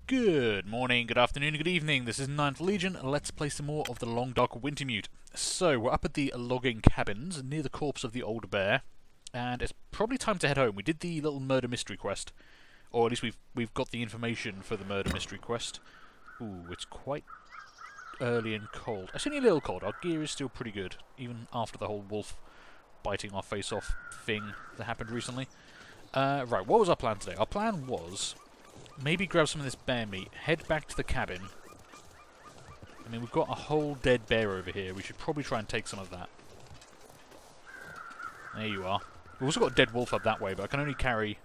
Good morning, good afternoon, good evening. This is Ninth Legion. Let's play some more of the Long Dark Wintermute. So, we're up at the logging cabins near the corpse of the old bear, and it's probably time to head home. We did the little murder mystery quest, or at least we've got the information for the murder mystery quest. Ooh, it's quite early and cold. It's only a little cold. Our gear is still pretty good, even after the whole wolf biting our face off thing that happened recently. Right, what was our plan today? Our plan was maybe grab some of this bear meat, head back to the cabin. I mean, we've got a whole dead bear over here. We should probably try and take some of that. There you are. We've also got a dead wolf up that way, but I can only carry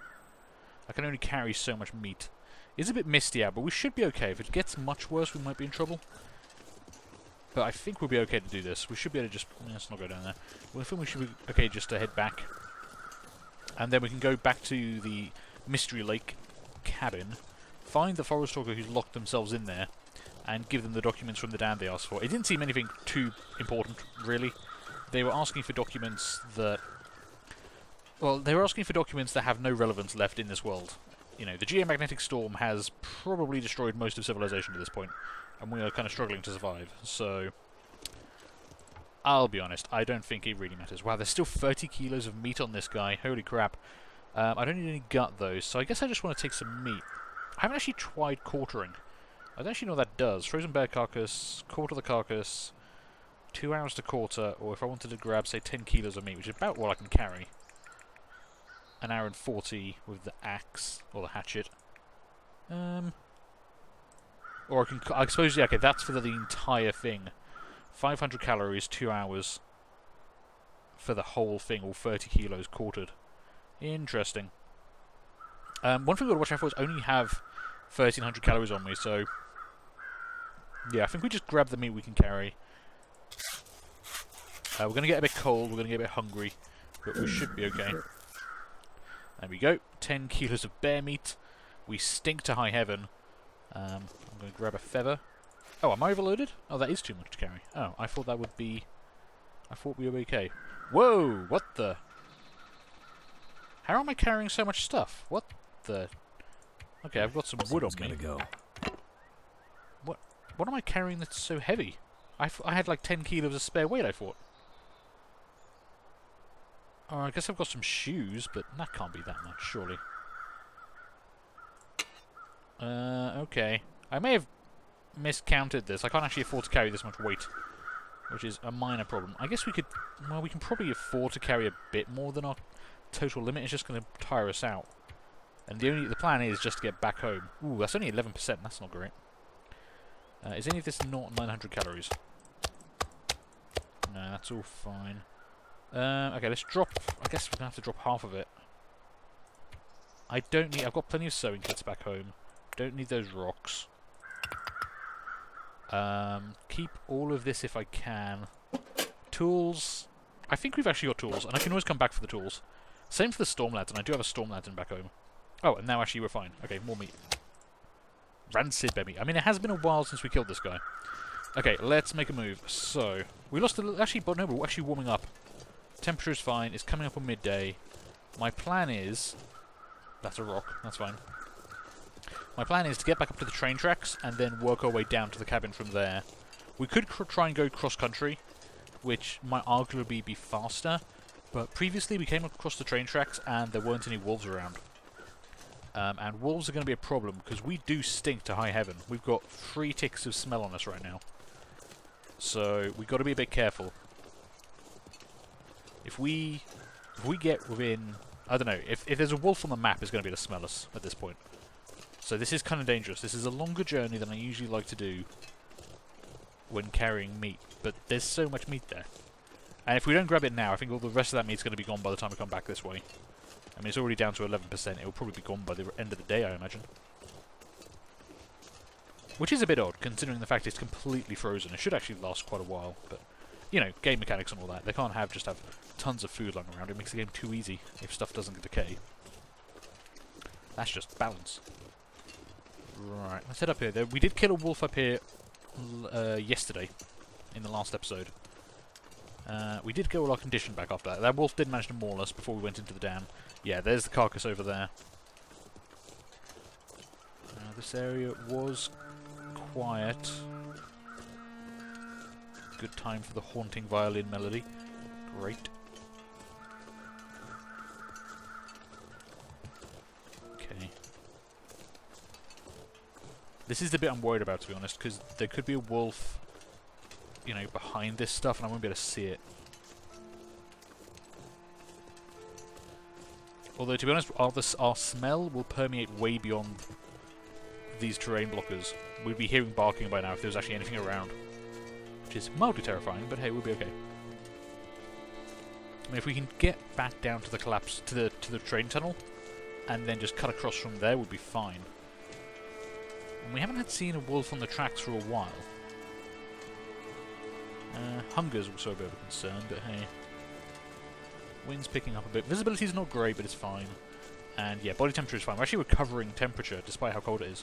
so much meat. It's a bit misty out, but we should be okay. If it gets much worse, we might be in trouble. But I think we'll be okay to do this. We should be able to just... let's not go down there. Well, I think we should be okay just to head back. And then we can go back to the Mystery Lake cabin, find the forest talker who's locked themselves in there, and give them the documents from the dam they asked for. It didn't seem anything too important, really. They were asking for documents that... well, they were asking for documents that have no relevance left in this world. You know, the geomagnetic storm has probably destroyed most of civilization at this point, and we are kind of struggling to survive, so... I'll be honest, I don't think it really matters. Wow, there's still 30 kilos of meat on this guy. Holy crap. I don't need any gut, though, so I guess I just want to take some meat. I haven't actually tried quartering. I don't actually know what that does. Frozen bear carcass, quarter the carcass, 2 hours to quarter, or if I wanted to grab, say, 10 kilos of meat, which is about what I can carry. An hour and 40 with the axe, or the hatchet. Or I suppose, yeah, okay, that's for the entire thing. 500 calories, 2 hours for the whole thing, all 30 kilos quartered. Interesting. One thing I've got to watch out for is I only have 1,300 calories on me, so... yeah, I think we just grab the meat we can carry. We're going to get a bit cold, we're going to get a bit hungry, but we should be okay. There we go. 10 kilos of bear meat. We stink to high heaven. I'm going to grab a feather. Oh, am I overloaded? Oh, that is too much to carry. Oh, I thought that would be... I thought we were okay. Whoa! What the... how am I carrying so much stuff? What the... okay, I've got some wood on me. Go. What am I carrying that's so heavy? I had like 10 kilos of spare weight, I thought. Oh, I guess I've got some shoes, but that can't be that much, surely. Okay. I may have miscounted this. I can't actually afford to carry this much weight, which is a minor problem. I guess we could... well, we can probably afford to carry a bit more than our total limit. It's just going to tire us out. And the plan is just to get back home. Ooh, that's only 11%. That's not great. Is any of this not 900 calories? No, that's all fine. Okay, let's drop... I guess we're going to have to drop half of it. I don't need... I've got plenty of sewing kits back home. Don't need those rocks. Keep all of this if I can. Tools... I think we've actually got tools, and I can always come back for the tools. Same for the storm lantern. I do have a storm lantern back home. Oh, and now actually we're fine. Okay, more meat. Rancid bear meat. I mean, it has been a while since we killed this guy. Okay, let's make a move. So, we lost a little... actually, but no, we're actually warming up. Temperature is fine. It's coming up on midday. My plan is... that's a rock. That's fine. My plan is to get back up to the train tracks and then work our way down to the cabin from there. We could try and go cross-country, which might arguably be faster, but previously we came across the train tracks and there weren't any wolves around. And wolves are going to be a problem, because we do stink to high heaven. We've got 3 ticks of smell on us right now. So, we've got to be a bit careful. If we get within... I don't know, if there's a wolf on the map, it's going to be able to smell us at this point. So this is kind of dangerous. This is a longer journey than I usually like to do when carrying meat, but there's so much meat there. And if we don't grab it now, I think all the rest of that meat's going to be gone by the time we come back this way. I mean, it's already down to 11%. It will probably be gone by the end of the day, I imagine. Which is a bit odd, considering the fact it's completely frozen. It should actually last quite a while, but... you know, game mechanics and all that. They can't just have tons of food lying around. It makes the game too easy if stuff doesn't decay. That's just balance. Right, let's head up here. We did kill a wolf up here yesterday, in the last episode. We did get all our condition back after that. That wolf did manage to maul us before we went into the dam. Yeah, there's the carcass over there. This area was quiet. Good time for the haunting violin melody. Great. Okay. This is the bit I'm worried about, to be honest, because there could be a wolf, you know, behind this stuff, and I won't be able to see it. Although, to be honest, our smell will permeate way beyond these terrain blockers. We'd be hearing barking by now if there was actually anything around. Which is mildly terrifying, but hey, we'll be okay. I mean, if we can get back down to the collapse, to the train tunnel, and then just cut across from there, we'll be fine. And we haven't seen a wolf on the tracks for a while. Hunger's also a bit of a concern, but hey. Wind's picking up a bit. Visibility's not great, but it's fine. And yeah, body temperature is fine. We're actually recovering temperature, despite how cold it is.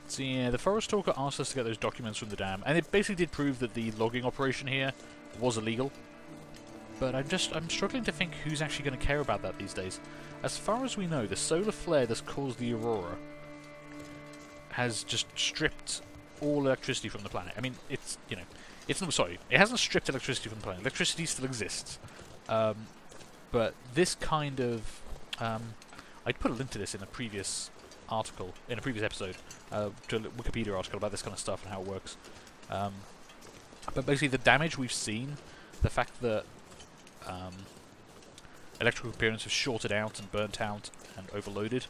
So yeah, the Forest Talker asked us to get those documents from the dam, and it basically did prove that the logging operation here was illegal. But I'm struggling to think who's actually going to care about that these days. As far as we know, the solar flare that's caused the aurora has just stripped all electricity from the planet. I mean, it's, you know, it's not, sorry, it hasn't stripped electricity from the planet. Electricity still exists. But this kind of, I'd put a link to this in a previous article, in a previous episode, to a Wikipedia article about this kind of stuff and how it works. But basically the damage we've seen, the fact that electrical components have shorted out and burnt out and overloaded,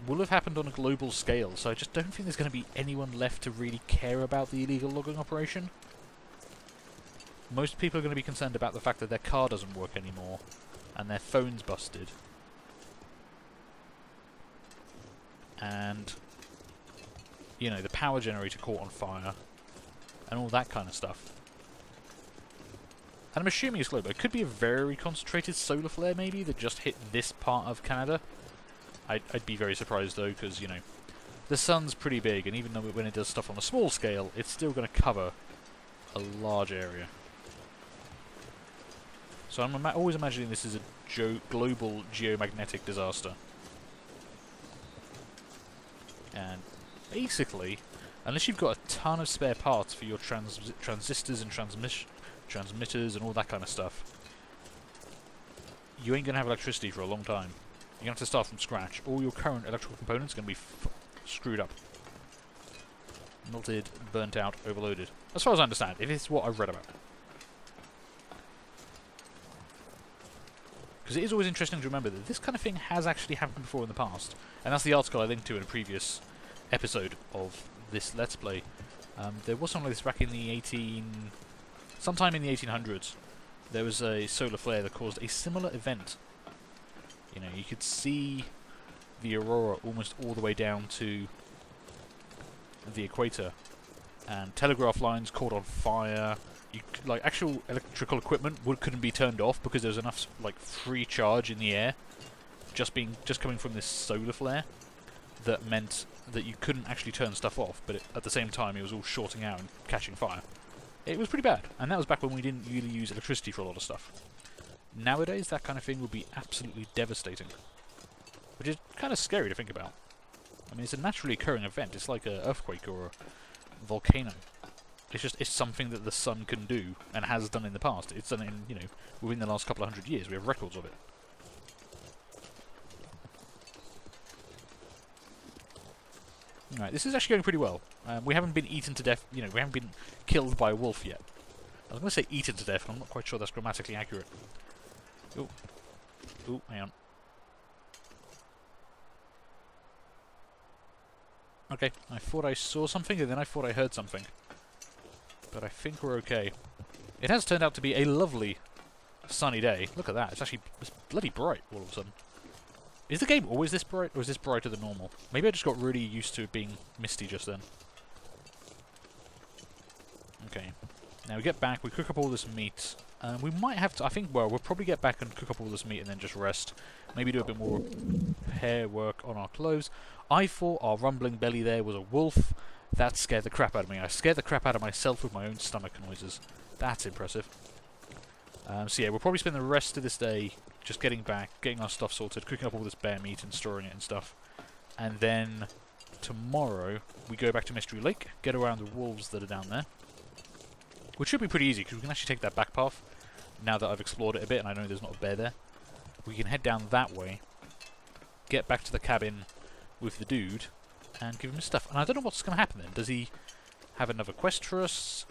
will have happened on a global scale, so I just don't think there's going to be anyone left to really care about the illegal logging operation. Most people are going to be concerned about the fact that their car doesn't work anymore, and their phone's busted. And, you know, the power generator caught on fire, and all that kind of stuff. And I'm assuming it's global. It could be a very concentrated solar flare, maybe, that just hit this part of Canada. I'd be very surprised, though, because, you know, the sun's pretty big, and even though when it does stuff on a small scale, it's still going to cover a large area. So I'm always imagining this is a global geomagnetic disaster. And basically, unless you've got a ton of spare parts for your transistors and transmitters and all that kind of stuff, you ain't going to have electricity for a long time. You're going to have to start from scratch. All your current electrical components are going to be screwed up. Melted, burnt out, overloaded. As far as I understand, if it's what I've read about. Because it is always interesting to remember that this kind of thing has actually happened before in the past. And that's the article I linked to in a previous episode of this Let's Play. There was something like this back in the sometime in the 1800s. There was a solar flare that caused a similar event. You know, you could see the aurora almost all the way down to the equator, and telegraph lines caught on fire. Like actual electrical equipment couldn't be turned off because there was enough like free charge in the air, just coming from this solar flare, that meant that you couldn't actually turn stuff off. But at the same time, it was all shorting out and catching fire. It was pretty bad, and that was back when we didn't really use electricity for a lot of stuff. Nowadays, that kind of thing would be absolutely devastating. Which is kind of scary to think about. I mean, it's a naturally occurring event. It's like an earthquake or a volcano. It's something that the sun can do, and has done in the past. It's done in, you know, within the last couple of 100 years. We have records of it. Alright, this is actually going pretty well. We haven't been eaten to death, you know, we haven't been killed by a wolf yet. I was going to say eaten to death, and I'm not quite sure that's grammatically accurate. Oh. Oh, hang on. Okay, I thought I saw something, and then I thought I heard something. But I think we're okay. It has turned out to be a lovely sunny day. Look at that, it's bloody bright all of a sudden. Is the game always this bright, or is this brighter than normal? Maybe I just got really used to it being misty just then. Okay. Now we get back, we cook up all this meat. We might have to, I think, well, we'll probably get back and cook up all this meat and then just rest. Maybe do a bit more hair work on our clothes. I thought our rumbling belly there was a wolf. That scared the crap out of me. I scared the crap out of myself with my own stomach noises. That's impressive. So yeah, we'll probably spend the rest of this day just getting back, getting our stuff sorted, cooking up all this bear meat and storing it and stuff. And then tomorrow we go back to Mystery Lake, get around the wolves that are down there. Which should be pretty easy, because we can actually take that back path, now that I've explored it a bit and I know there's not a bear there. We can head down that way, get back to the cabin with the dude, and give him his stuff. And I don't know what's going to happen then. Does he have another quest for us?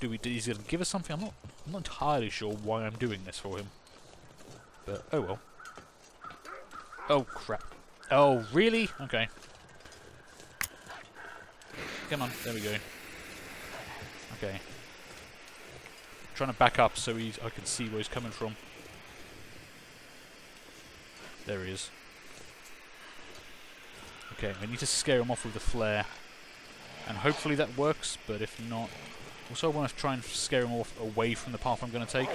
Is he going to give us something? I'm not entirely sure why I'm doing this for him. But, oh well. Oh, crap. Oh, really? Okay. Come on, there we go. Okay. Trying to back up so I can see where he's coming from. There he is. Okay, I need to scare him off with the flare. And hopefully that works, but if not... Also I want to try and scare him off away from the path I'm going to take.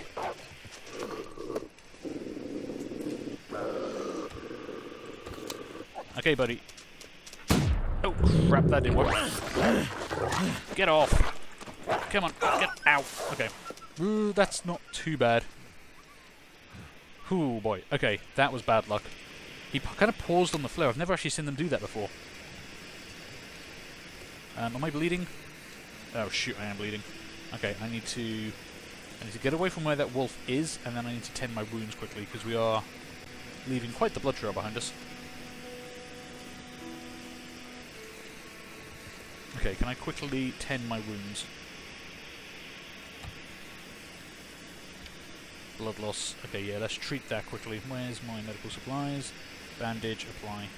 Okay, buddy. Oh, crap, that didn't work. Get off. Come on, get out. Okay. Ooh, that's not too bad. Ooh, boy. Okay, that was bad luck. He kind of paused on the flare. I've never actually seen them do that before. Am I bleeding? Oh, shoot, I am bleeding. Okay, I need to get away from where that wolf is, and then I need to tend my wounds quickly, because we are leaving quite the blood trail behind us. Okay, can I quickly tend my wounds? Blood loss. Okay, yeah, let's treat that quickly. Where's my medical supplies? Bandage, apply.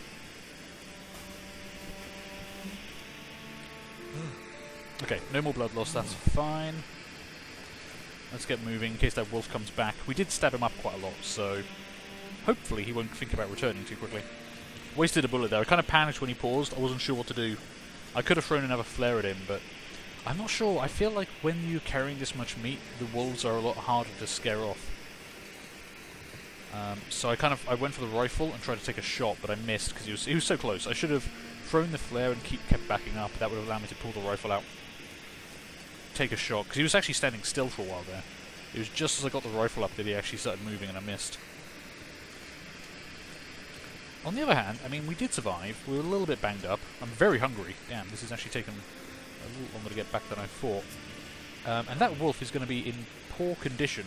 Okay, no more blood loss, that's fine. Let's get moving in case that wolf comes back. We did stab him up quite a lot, so hopefully he won't think about returning too quickly. Wasted a bullet there. I kind of panicked when he paused. I wasn't sure what to do. I could have thrown another flare at him, but I'm not sure. I feel like when you're carrying this much meat, the wolves are a lot harder to scare off. So I went for the rifle and tried to take a shot, but I missed because he was so close. I should have thrown the flare and kept backing up. That would have allowed me to pull the rifle out. Take a shot, because he was actually standing still for a while there. It was just as I got the rifle up that he actually started moving and I missed. On the other hand, I mean, we did survive. We were a little bit banged up. I'm very hungry. Damn, this has actually taken a little longer to get back than I thought. And that wolf is going to be in poor condition.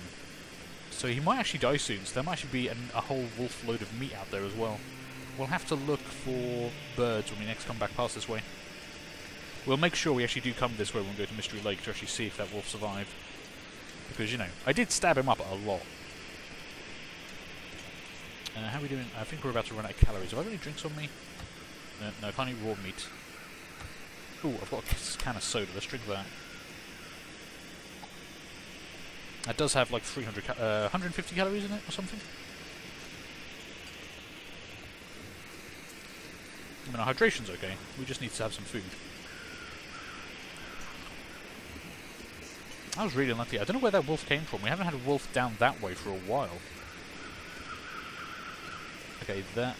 So he might actually die soon, so there might actually be a whole wolf load of meat out there as well. We'll have to look for birds when we next come back past this way. We'll make sure we actually do come this way when we go to Mystery Lake to actually see if that wolf survived. Because, you know, I did stab him up a lot. How are we doing? I think we're about to run out of calories. Have I got any drinks on me? No, I can't eat raw meat. Ooh, I've got a can of soda. Let's drink that. That does have like 150 calories in it or something. I mean, our hydration's okay. We just need to have some food. I was really unlucky. I don't know where that wolf came from. We haven't had a wolf down that way for a while. Okay, that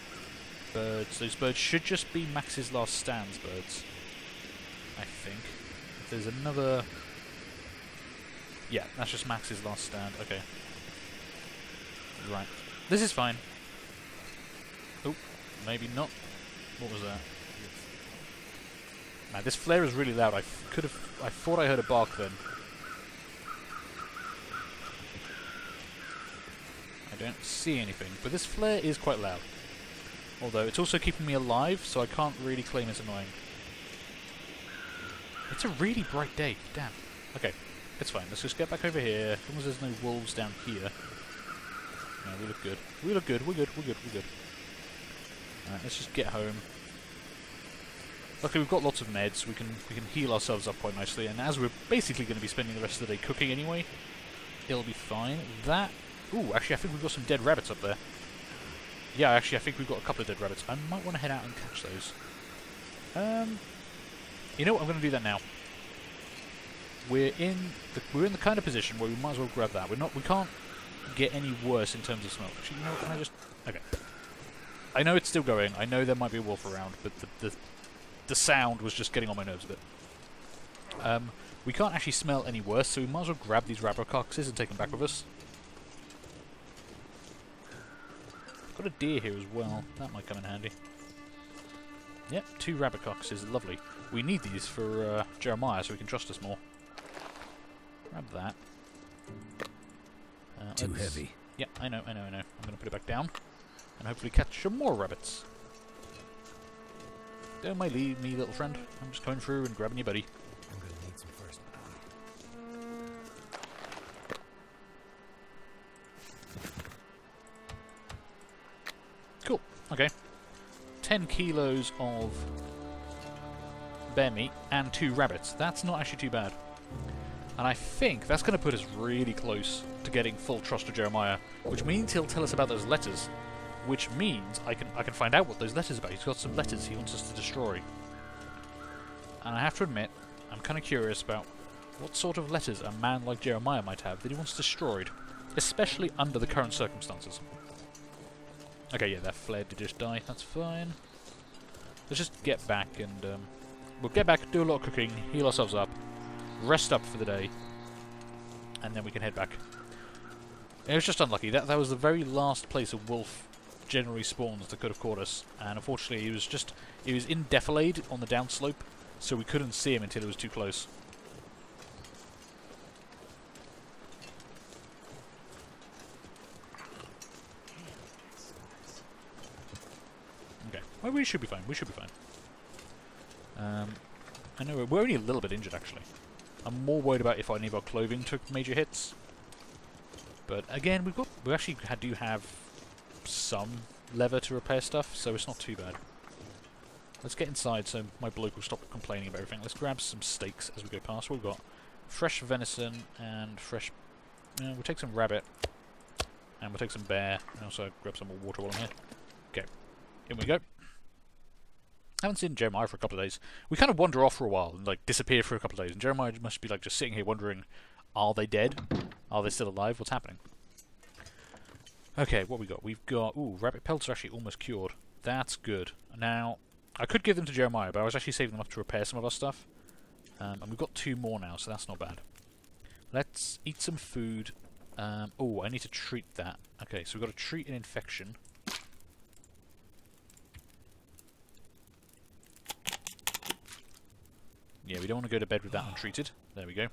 birds. Those birds should just be Max's Last Stand's birds. I think. If there's another... Yeah, that's just Max's Last Stand. Okay. Right. This is fine. Oh, maybe not. What was that? Man, this flare is really loud. I thought I heard a bark then. I don't see anything, but this flare is quite loud. Although it's also keeping me alive, so I can't really claim it's annoying. It's a really bright day. Damn. Okay. It's fine. Let's just get back over here. As long as there's no wolves down here. No, we look good. We look good. We're good. We're good. We're good. Alright, let's just get home. Luckily, we've got lots of meds. We can heal ourselves up quite nicely. And as we're basically going to be spending the rest of the day cooking anyway, it'll be fine. That... Ooh, actually, I think we've got some dead rabbits up there. Yeah, actually, I think we've got a couple of dead rabbits. I might want to head out and catch those. You know what? I'm going to do that now. We're in the kind of position where we might as well grab that. We can't get any worse in terms of smell. Actually, you know what, can I just... Okay. I know it's still going. I know there might be a wolf around, but the sound was just getting on my nerves a bit. We can't actually smell any worse, so we might as well grab these rabbit carcasses and take them back with us. got a deer here as well. That might come in handy. Yep, 2 rabbit carcasses. Lovely. We need these for Jeremiah so he can trust us more. Grab that. Too heavy. Yeah, I know. I'm going to put it back down. And hopefully catch some more rabbits. Don't mind me, little friend. I'm just coming through and grabbing your buddy. I'm going to need some first. Cool. Okay. 10 kilos of bear meat and 2 rabbits. That's not actually too bad. And I think that's going to put us really close to getting full trust of Jeremiah, which means he'll tell us about those letters, which means I can find out what those letters are about. He's got some letters he wants us to destroy. And I have to admit, I'm kind of curious about what sort of letters a man like Jeremiah might have that he wants destroyed, especially under the current circumstances. Okay, yeah, that fled to just die. That's fine. Let's just get back and we'll get back, do a lot of cooking, heal ourselves up, rest up for the day, and then we can head back. It was just unlucky. That was the very last place a wolf generally spawns that could have caught us, and unfortunately he was in defilade on the downslope, so we couldn't see him until it was too close. Okay, well, we should be fine. We should be fine. I know we're only a little bit injured actually. I'm more worried about if any of our clothing took major hits. But again, we actually do have some leather to repair stuff, so it's not too bad. Let's get inside so my bloke will stop complaining about everything. Let's grab some steaks as we go past. We've got fresh venison and fresh... we'll take some rabbit. And we'll take some bear. And also grab some more water while I'm here. Okay. In we go. Haven't seen Jeremiah for a couple of days. We kind of wander off for a while and like disappear for a couple of days. And Jeremiah must be like just sitting here wondering, are they dead? Are they still alive? What's happening? Okay, what we got? We've got... Ooh, rabbit pelts are actually almost cured. That's good. Now, I could give them to Jeremiah, but I was actually saving them up to repair some of our stuff. And we've got 2 more now, so that's not bad. Let's eat some food. Oh, I need to treat that. Okay, so we've got to treat an infection. Yeah, we don't want to go to bed with that untreated. There we go.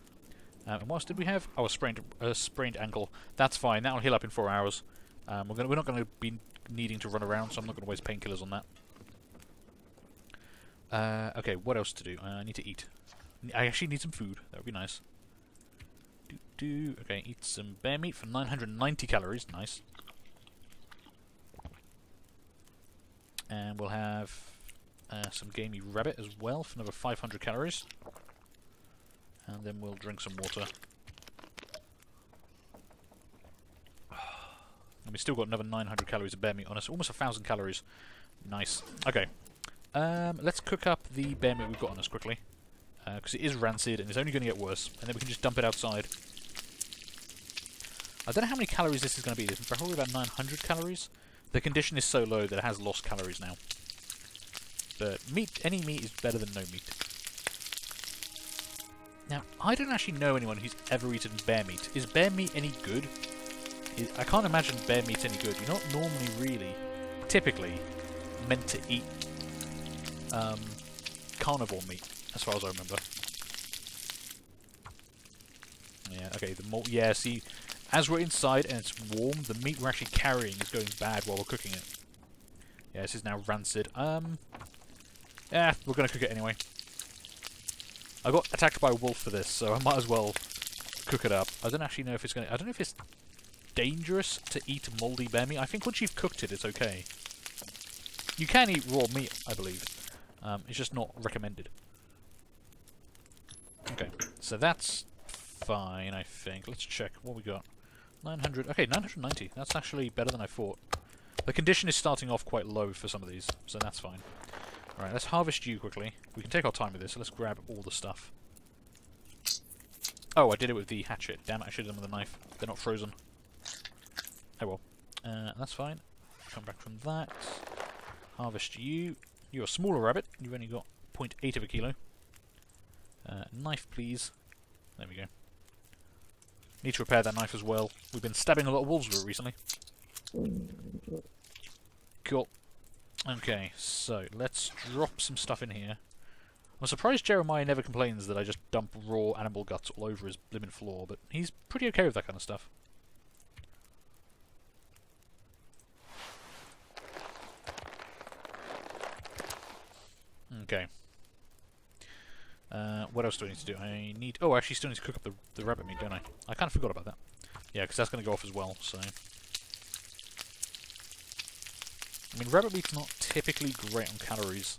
And what else did we have? Oh, a sprained ankle. That's fine. That'll heal up in 4 hours. We're not going to be needing to run around, so I'm not going to waste painkillers on that. Okay, what else to do? I need to eat. I actually need some food. That would be nice. Okay, eat some bear meat for 990 calories. Nice. And we'll have some gamey rabbit as well for another 500 calories. And then we'll drink some water. And we still got another 900 calories of bear meat on us. Almost 1,000 calories. Nice. Okay. Let's cook up the bear meat we've got on us quickly. Because it is rancid and it's only going to get worse. And then we can just dump it outside. I don't know how many calories this is going to be. This is probably about 900 calories. The condition is so low that it has lost calories now. But meat, any meat is better than no meat. Now, I don't actually know anyone who's ever eaten bear meat. Is bear meat any good? I can't imagine bear meat's any good. You're not normally really, typically, meant to eat carnivore meat, as far as I remember. Yeah, okay, yeah, see, as we're inside and it's warm, the meat we're actually carrying is going bad while we're cooking it. Yeah, this is now rancid. Yeah, we're gonna cook it anyway. I got attacked by a wolf for this, so I might as well cook it up. I don't actually know if it's gonna... I don't know if it's dangerous to eat mouldy bear meat. I think once you've cooked it, it's okay. You can eat raw meat, I believe. It's just not recommended. Okay, so that's fine, I think. Let's check what we got. 900... Okay, 990. That's actually better than I thought. The condition is starting off quite low for some of these, so that's fine. Alright, let's harvest you quickly. We can take our time with this, so let's grab all the stuff. Oh, I did it with the hatchet. Damn it, I should have done with the knife. They're not frozen. Oh well. That's fine. Come back from that. Harvest you. You're a smaller rabbit. You've only got 0.8 of a kilo. Knife, please. There we go. Need to repair that knife as well. We've been stabbing a lot of wolves with it recently. Cool. Okay, so let's drop some stuff in here. I'm surprised Jeremiah never complains that I just dump raw animal guts all over his blimmin' floor, but he's pretty okay with that kind of stuff. Okay. What else do I need to do? I need... Oh, I actually still need to cook up the rabbit meat, don't I? I kind of forgot about that. Yeah, because that's going to go off as well, so... I mean, rabbit meat's not typically great on calories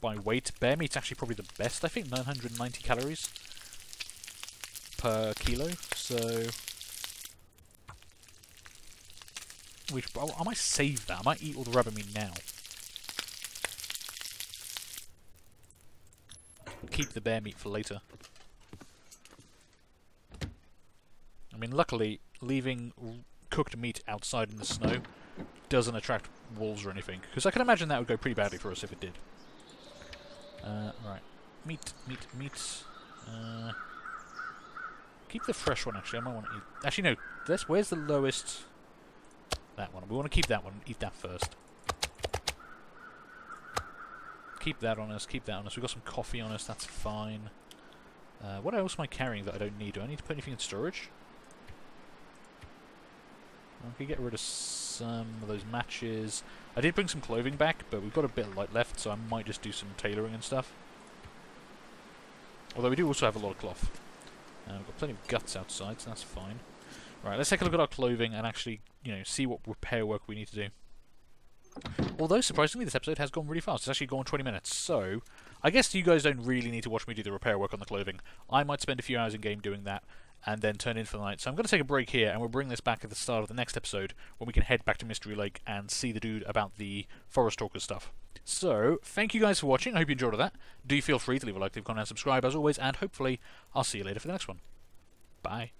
by weight. Bear meat's actually probably the best, I think, 990 calories per kilo, so... I might save that. I might eat all the rabbit meat now. Keep the bear meat for later. I mean, luckily, leaving cooked meat outside in the snow doesn't attract wolves or anything, because I can imagine that would go pretty badly for us if it did. Right. Meat. Keep the fresh one, actually. I might want to eat... Actually, no. Where's the lowest... That one. We want to keep that one. Eat that first. Keep that on us. Keep that on us. We've got some coffee on us. That's fine. What else am I carrying that I don't need? Do I need to put anything in storage? I could get rid of some of those matches. I did bring some clothing back, but we've got a bit of light left, so I might just do some tailoring and stuff. Although we do also have a lot of cloth. We've got plenty of guts outside, so that's fine. Right, let's take a look at our clothing and actually, see what repair work we need to do. Although, surprisingly, this episode has gone really fast. It's actually gone 20 minutes, so I guess you guys don't really need to watch me do the repair work on the clothing. I might spend a few hours in-game doing that, and then turn in for the night. So I'm going to take a break here, and we'll bring this back at the start of the next episode, when we can head back to Mystery Lake and see the dude about the Forest Talker stuff. So, thank you guys for watching. I hope you enjoyed all that. Do feel free to leave a like, leave a comment, and subscribe as always, and hopefully I'll see you later for the next one. Bye.